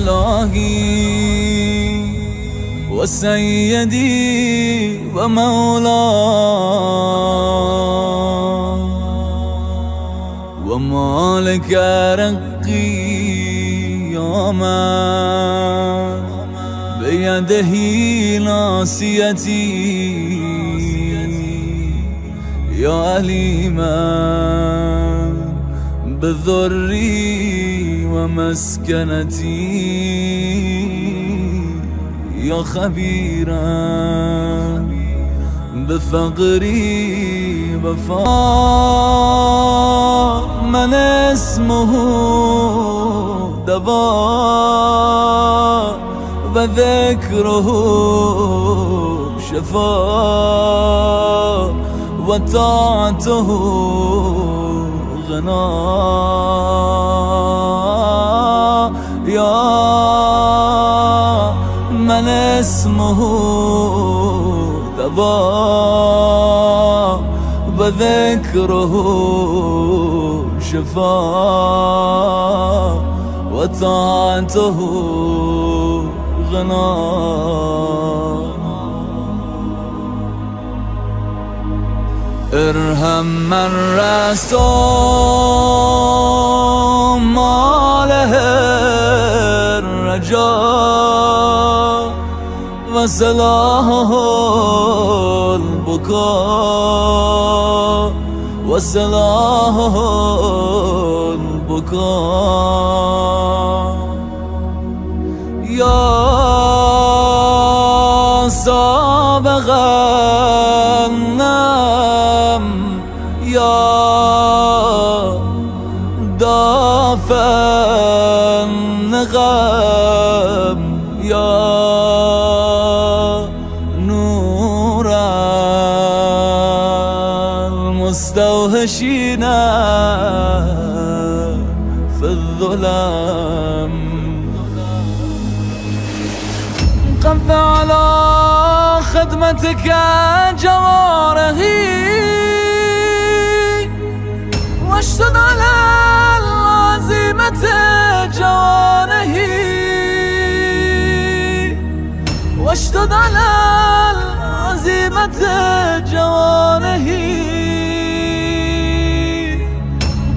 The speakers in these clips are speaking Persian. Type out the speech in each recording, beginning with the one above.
إلهي وسيدي ومولاي ومالك رقي يا من بيده ناصيتي يا عليما بذري ومسكنتي يا خبيرا بفقري وفاء من اسمه دواء وذكره شفاء وطاعته غناء يا من اسمه دواء وذكره شفاء وطاعته غناء ارحم من رسول ما له الرجاء وسلاه البكاء وسلاه البكاء يا سابق النم يا دافع النغم يا نور المستوحشين في الظلام قف على خدمتك جوارحي واشتد على العزيمة جوانحي واشتد على العزيمة جوانحي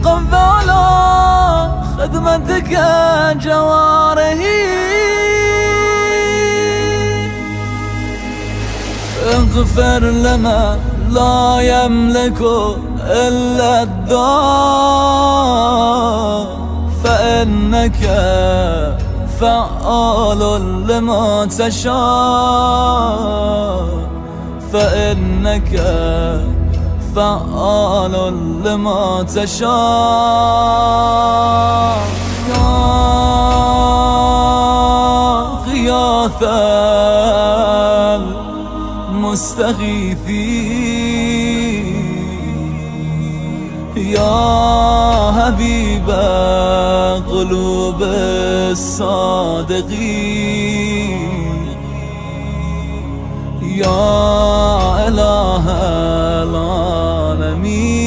قف على خدمتك جوارحي اغفر لنا لا يملك إلا الدار فإنك فعال لما تشاء فإنك فعال لما تشاء يا غياث المستغيثين يا حبيب قلوب الصادقين يا إله العالمين